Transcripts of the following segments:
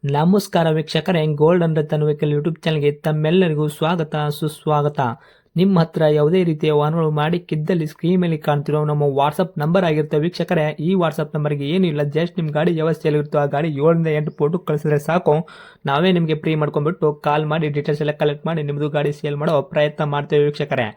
ನಮಸ್ಕಾರ ವೀಕ್ಷಕರೇ, gold and Ratan vehicle YouTube ಚಾನಲ್ಗೆ ತಮ್ಮೆಲ್ಲರಿಗೂ ಸ್ವಾಗತ ಸುಸ್ವಾಗತ. ನಿಮ್ಮ ಹತ್ರ ಯಾವುದೇ ರೀತಿಯ ವಾಹನಗಳು ಮಾಡಿಕ್ಕಿದ್ದಲ್ಲಿ ಸ್ಕ್ರೀನ್ ಮೇಲೆ ಕಾಣ್ತಿರೋ ನಮ್ಮ ವಾಟ್ಸಪ್ ನಂಬರ್ ಆಗಿರುತ್ತೆ ವೀಕ್ಷಕರೇ. ಈ ವಾಟ್ಸಪ್ ನಂಬರ್ಗೆ ಏನಿಲ್ಲ, ಜಸ್ಟ್ ನಿಮ್ಮ ಗಾಡಿ ವ್ಯವಸ್ಥೆಯಲ್ಲಿರುತ್ತೋ ಆ ಗಾಡಿ 7 ರಿಂದ 8 ಫೋಟೋ ಕಳಿಸಿದ್ರೆ ಸಾಕು, ನಾವೇ ನಿಮಗೆ ಫ್ರೀ ಮಾಡ್ಕೊಂಡ್ಬಿಟ್ಟು ಕಾಲ್ ಮಾಡಿ ಡೀಟೇಲ್ಸ್ ಎಲ್ಲ ಕಲೆಕ್ಟ್ ಮಾಡಿ ನಿಮ್ಮದು ಗಾಡಿ ಸೇಲ್ ಮಾಡೋ ಪ್ರಯತ್ನ ಮಾಡ್ತೇವೆ ವೀಕ್ಷಕರೇ.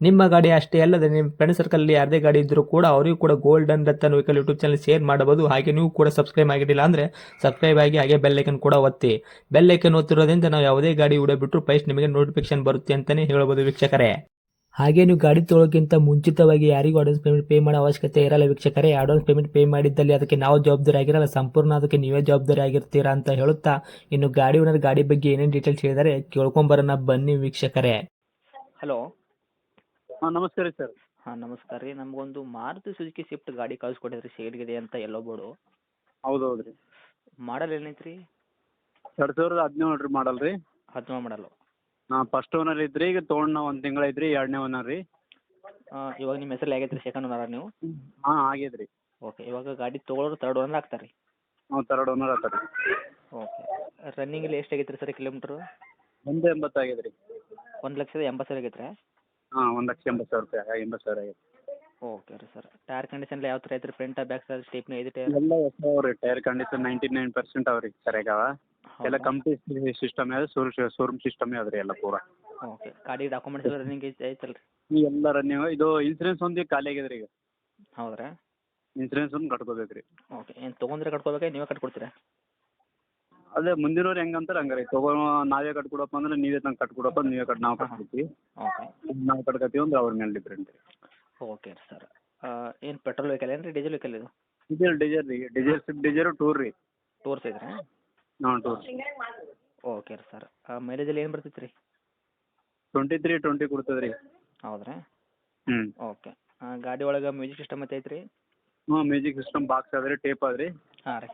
ನಿಮ್ಮ ಗಾಡಿ ಅಷ್ಟೇ ಅಲ್ಲದೆ ನಿಮ್ಮ ಫ್ರೆಂಡ್ ಸರ್ಕಲ್ ಯಾರದೇ ಗಾಡಿ ಇದ್ದರೂ ಕೂಡ ಅವರಿಗೂ ಕೂಡ gold and Ratan vehicle YouTube channel share ಮಾಡಬಹುದು. ಹಾಗೆ ನೀವು ಕೂಡ ಸಬ್ಸ್ಕ್ರೈಬ್ ಆಗಿರಲಿಲ್ಲ ಅಂದರೆ ಸಬ್ಸ್ಕ್ರೈಬ್ ಆಗಿ ಹಾಗೆ ಬೆಲ್ ಐಕನ್ ಕೂಡ ಒತ್ತಿ. ಬೆಲ್ ಐಕನ್ ಒತ್ತಿರೋದ್ರಿಂದ ನಾವು ಯಾವುದೇ ಗಾಡಿ ವಿಡಿಯೋ ಬಿಟ್ಟರು ಫಸ್ಟ್ ನಿಮಗೆ ನೋಟಿಫಿಕೇಶನ್ ಬರುತ್ತೆ ಅಂತಾನೆ ಹೇಳ್ಬೋದು ವೀಕ್ಷಕರೇ. ಹಾಗೆ ನೀವು ಗಾಡಿ ತೊಳೋಕ್ಕಿಂತ ಮುಂಚಿತವಾಗಿ ಯಾರಿಗೂ ಅಡ್ವಾನ್ಸ್ ಪೇಮೆಂಟ್ ಪೇ ಮಾಡೋ ಅವಶ್ಯಕತೆ ಇರಲ್ಲ ವೀಕ್ಷಕರೇ. ಅಡ್ವಾನ್ಸ್ ಪೇಮೆಂಟ್ ಪೇ ಮಾಡಿದ್ದಲ್ಲಿ ಅದಕ್ಕೆ ನಾವು ಜವಾಬ್ದಾರಿ ಆಗಿರಲ್ಲ, ಸಂಪೂರ್ಣ ಅದಕ್ಕೆ ನೀವೇ ಜವಾಬ್ದಾರಿ ಆಗಿರ್ತೀರಾ ಅಂತ ಹೇಳುತ್ತಾ, ಇನ್ನು ಗಾಡಿ ಓನರ್ ಗಾಡಿ ಬಗ್ಗೆ ಏನೇನು ಡೀಟೇಲ್ಸ್ ಹೇಳಿದರೆ ಕೇಳ್ಕೊಂಬರೋಣ ಬನ್ನಿ ವೀಕ್ಷಕರೇ. ಹಲೋ. ಹಾಂ ನಮಸ್ಕಾರ ರೀ ಸರ್. ಹಾಂ ನಮಸ್ಕಾರ ರೀ. ನಮಗೊಂದು ಮಾರುತಿ ಸುಜುಕಿ ಸ್ವಿಫ್ಟ್ ಗಾಡಿ ಕಳಿಸ್ಕೊಟ್ಟಿದ್ರಿ, ಸೇಲ್ಗಿದೆ ಅಂತ ಎಲ್ಲೋ ಬೋರ್ಡು. ಹೌದು ಹೌದು ರೀ. ಮಾಡಲ್ ಏನೈತೆ ರೀ? 2017 ರೀ ಮಾಡಲ್ ರೀ. 17 ಮಾಡಲು. ಹಾಂ ಫಸ್ಟ್ ಓನರ್ ಇದ್ರಿ, ಈಗ ತೊಗೊಂಡು ನಾವು 1 ತಿಂಗಳು ಐತ್ರಿ, 2ನೇ ಓನರ್ ರೀ. ಇವಾಗ ನಿಮ್ಮ ಹೆಸರಲ್ಲಿ ಆಗೈತೆ ರೀ, ಸೆಕೆಂಡ್ ಓನರ ನೀವು? ಹಾಂ ಆಗೈತೆ ರೀ. ಓಕೆ, ಇವಾಗ ಗಾಡಿ ತೊಗೊಳೋರು ತರ್ಡ್ ಓನರ್ ಆಗ್ತಾರೆ ರೀ? ನಾವು 3rd ಓನರ್ ಆಗ್ತಾರೆ ರೀ. ಓಕೆ, ರನ್ನಿಂಗಲ್ಲಿ ಎಷ್ಟು ಆಗೈತೆ ರೀ ಸರ್ ಕಿಲೋಮೀಟ್ರು? 180 ಆಗೈತೆ ರೀ. 1,80,000 ಆಗೈತೆ ರೀ? ಹಾಂ 1,80,000 ರೂಪಾಯಿ, 80,000 ಆಗೈತೆ. ಓಕೆ ರೀ ಸರ್. ಟೈರ್ ಕಂಡೀಷನ್ ಯಾವ ಥರ ಐತೆ ರೀ? ಫ್ರಂಟ್ ಬ್ಯಾಕ್ ಸೈಡ್ ಸ್ಟೇಪ್ನಿ ಐದು ಟೈರ್? ಎಲ್ಲ ಹೊಸ ಅವ ರೀ. ಟೈರ್ ಕಂಡೀಷನ್ 99% ಅವ ರೀ, ಸರಿಯಾಗವ. ಎಲ್ಲ ಕಂಪ್ನಿ ಸಿಸ್ಟಮ್ ಅದ, ಶೋರೂಮ್ ಸಿಸ್ಟಮೇ ಅದ ರೀ ಎಲ್ಲ ಪೂರ. ಓಕೆ, ಗಾಡಿ ಡಾಕ್ಯುಮೆಂಟ್ಸ್ ಎಲ್ಲ ರನ್ನಿಂಗ್ ಐತಲ್ಲ ರೀ? ಎಲ್ಲ ರನ್ನಿಂಗ್. ಇದು ಇನ್ಸೂರೆನ್ಸ್ ಒಂದು ಖಾಲಿ ಆಗಿದೆ ರೀ ಈಗ. ಹೌದ್ರಾ? ಇನ್ಸೂರೆನ್ಸ್ ಒಂದು ಕಟ್ಕೋಬೇಕು ರೀ. ಓಕೆ, ಏನು ತೊಗೊಂಡ್ರೆ ಕಟ್ಕೋಬೇಕಾ ನೀವೇ ಕಟ್ಕೊಡ್ತೀರಾ? ಅದೇ ಮುಂದಿನವ್ರು ಹೆಂಗಂತಾರೆ ಹಂಗೆ ರೀ. ನಾವೇ ಕಟ್ಕೊಡಪ್ಪ ಅಂದ್ರೆ ನೀವೇ ತಂದು ಕಟ್ಕೊಡಪ್ಪ, ನೀವೇ ನಾವು ಕಟ್ಕೊಡ್ತೀವಿ. ಓಕೆ. ನಾವು ಕಟ್ಕೊತೀವಿ ಅಂದ್ರೆ ಅವ್ರ ಮೇಲೆ ಡಿಪೆಂಡ್ ರೀ. Okay sir. ಏನು ಪೆಟ್ರೋಲ್ ವೆಹಿಕಲ್ ಏನು ರೀ, ಡೀಸೆಲ್ ವೆಹಿಕಲ್ ಇದು? ಡೀಸೆಲ್ ರೀ. ಸ್ವಿಫ್ಟ್ ಡಿಸೈರು ಟೂರ್ ರೀ. ಟೂರ್ಸ್ ಐತ್ರಾ? ಹಾಂ ಟೂರ್. ಓಕೆ ರೀ ಸರ್. ಮೈಲೇಜಲ್ಲಿ ಏನು ಬರ್ತೈತೆ ರೀ? 23-20 ಕೊಡ್ತದೆ ರೀ. ಹೌದ್ರಾ? ಹ್ಞೂ. ಓಕೆ. ಗಾಡಿ ಒಳಗೆ ಮ್ಯೂಸಿಕ್ ಸಿಸ್ಟಮ್ ಐತೆ ಐತ್ರಿ? ಹಾಂ ಮ್ಯೂಸಿಕ್ ಸಿಸ್ಟಮ್ ಬಾಕ್ಸ್ ಅದ ರೀ, ಟೇಪ್ ಅದ ರೀ. ಹಾಂ ರೀ.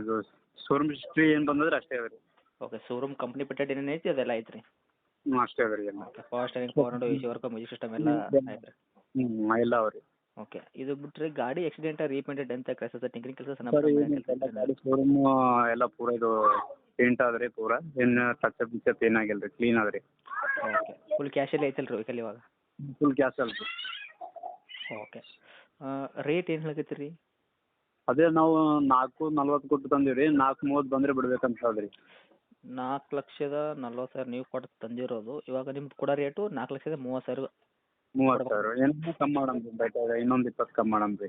ಇದು ಶೋರೂಮ್ ಹಿಸ್ಟ್ರಿ ಏನು ಬಂದದ್ರೆ ಅಷ್ಟೇ ಅದ ರೀ. ಓಕೆ, ಶೋರೂಮ್ ಕಂಪ್ನಿ ಪೆಟ್ಟೆಡ್ ಏನೇನು ಐತಿ ಅದೆಲ್ಲ ಐತ್ರಿ? ಹ್ಞೂ ಅಷ್ಟೇ ಅದ ರೀ ಎಲ್ಲ. Okay, fast ಸ್ಟಾರಿಂಗ್, power window, AC work, music system ಎಲ್ಲ ಐತೆ ರೀ? ಹ್ಞೂ ಎಲ್ಲ ಅವ ರೀ. ಓಕೆ, ಇದು ಬಿಟ್ಟರೆ ಗಾಡಿ ಆಕ್ಸಿಡೆಂಟ್ ರೀಪೇಂಟೆಡ್ ಅಂತ ಕ್ರೈಸಸ್ ಟಿಂಕ್ರಿಂಗ್ ಕೆಲಸ ಸರ್ ಗಾಡಿ ಶೋರೂಮ್ ಎಲ್ಲ ಪೂರ ಇದು ಪೇಂಟ್ ಅದ ರೀ ಪೂರ. ಏನು ಟಚಪ್ ಗಿಚಪ್ ಏನಾಗಿಲ್ಲ ರೀ, ಕ್ಲೀನ್ ಅದ ರೀ. ಓಕೆ, ಫುಲ್ ಕ್ಯಾಶಲ್ಲಿ ಐತಲ್ಲ ರೀ ವೆಹಿಕಲ್ ಇವಾಗ? ಫುಲ್ ಕ್ಯಾಶ್ ಅಲ್ಲ ರೀ. ಓಕೆ, ರೇಟ್ ಏನು ಹೇಳಕತ್ತೀರಿ ರೀ? ಅದೇ ನಾವು 440 ಕೊಟ್ಟು ತಂದೀವಿ ರೀ. 430 ಬಂದರೆ ಬಿಡ್ಬೇಕಂತ ಹೇಳಿದ್ರಿ. 4,40,000 ನೀವು ಕೊಟ್ಟು ತಂದಿರೋದು. ಇವಾಗ ನಿಮ್ದು ಕೊಡೋ ರೇಟು 4,30,000. 30,000 ಏನೋ ಕಮ್ಮಿ ಮಾಡಮ್ ರೀ, ಬೇಕಾದ್ರೆ ಇನ್ನೊಂದು 20 ಕಮ್ಮಿ ಮಾಡಮ್ ರೀ.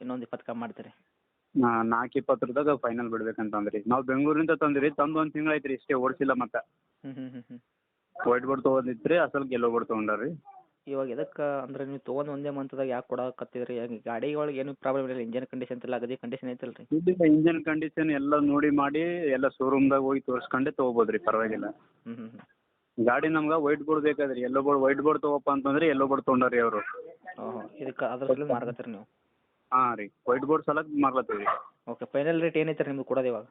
ಇನ್ನೊಂದು 20 ಕಮ್ಮಿ ಮಾಡ್ತೀರಿ? 420 ಫೈನಲ್ ಬಿಡ್ಬೇಕಂತಂದ್ರಿ. ನಾವು ಬೆಂಗಳೂರಿಂದ ತಂದಿರಿ, ತಂದು 1 ತಿಂಗಳು ಐತೆ ರೀ, ಇಷ್ಟೇ ಓಡಿಸಿಲ್ಲ ಮತ್ತೆ. ವೈಟ್ ಬೋರ್ಡ್ ತೊಗೊಂಡಿತ್ತು ರೀ, ಅಸಲ್ ಗೆಲ್ಲೋ ಬೋರ್ಡ್ ತೊಗೊಂಡಾರ ರೀ. ಇವಾಗ ಎದಕ್ಕೆ ಅಂದ್ರೆ ನೀವು ತೊಗೊಂಡು ಒಂದೇ ಮಂತ್ದಾಗ ಯಾಕೆ ಕೊಡಕತ್ತಿದ್ರಿ? ಗಾಡಿ ಒಳಗೆ ಏನು ಪ್ರಾಬ್ಲಮ್ ಇಲ್ಲ, ಇಂಜನ್ ಕಂಡೀಷನ್ ಇಲ್ಲ, ಅಗದಿ ಕಂಡೀಷನ್ ಐತಲ್ಲ ರೀ? ಇದಿಲ್ಲ, ಇಂಜನ್ ಕಂಡೀಷನ್ ಎಲ್ಲ ನೋಡಿ ಮಾಡಿ ಎಲ್ಲ ಶೋರೂಮ್ದಾಗ ಹೋಗಿ ತೋರಿಸ್ಕೊಂಡೆ ತೊಗೋಬೋದು ರೀ, ಪರವಾಗಿಲ್ಲ. ಗಾಡಿ ನಮ್ಗೆ ವೈಟ್ ಬೋರ್ಡ್ ಬೇಕಾದ್ರಿ. ಎಲ್ಲೋ ಬೋರ್ಡ್ ವೈಟ್ ಬೋರ್ಡ್ ತೊಗೋಪ್ಪ ಅಂತಂದ್ರೆ ಎಲ್ಲೋ ಬೋರ್ಡ್ ತೊಗೊಂಡಾರಿ ಅವರು. ಇದಕ್ಕೆ ಅದ್ರ ಸಲ ಮಾರ್ಕತ್ತೀರಿ ನೀವು? ಹಾಂ ರೀ, ವೈಟ್ ಬೋರ್ಡ್ ಸಲ ಮಾರ್ಲತ್ತೀವಿ ರೀ. ಓಕೆ, ಫೈನಲ್ ರೇಟ್ ಏನೈತೆ ರೀ ನಿಮ್ಗೆ ಕೊಡೋದು ಇವಾಗ?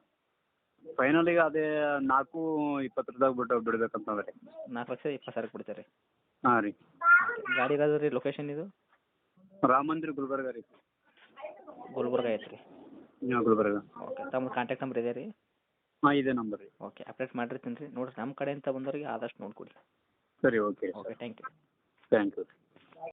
ಫೈನಲ್ ಈಗ ಅದೇ 420 ಬಿಡ್ಬೇಕಂತಂದ್ರೆ 4,20,000 ಕೊಡ್ತೀರಿ? ಹಾಂ ರೀ. ಗಾಡಿ ಇರೋದು ರೀ ಲೊಕೇಶನ್ ಇದು? ರಾಮ ಮಂದಿರ ಗುಲ್ಬರ್ಗ ರೀ. ಗುಲ್ಬರ್ಗ ಐತೆ ರೀ? ಹಾಂ ಗುಲ್ಬರ್ಗ. ಓಕೆ, ತಮ್ಮ ಕಾಂಟ್ಯಾಕ್ಟ್ ನಂಬರ್ ಇದೆ ರೀ? ಹಾಂ ಇದೇ ನಂಬರ್ ರೀ. ಓಕೆ, ಅಪ್ಡೇಟ್ ಮಾಡಿರ್ತೀನಿ ರೀ. ನೋಡಿರಿ, ನಮ್ಮ ಕಡೆಯಿಂದ ಬಂದವರಿಗೆ ಆದಷ್ಟು ನೋಡಿಕೊಡಿ. ಸರಿ, okay. Okay, thank you. Thank you.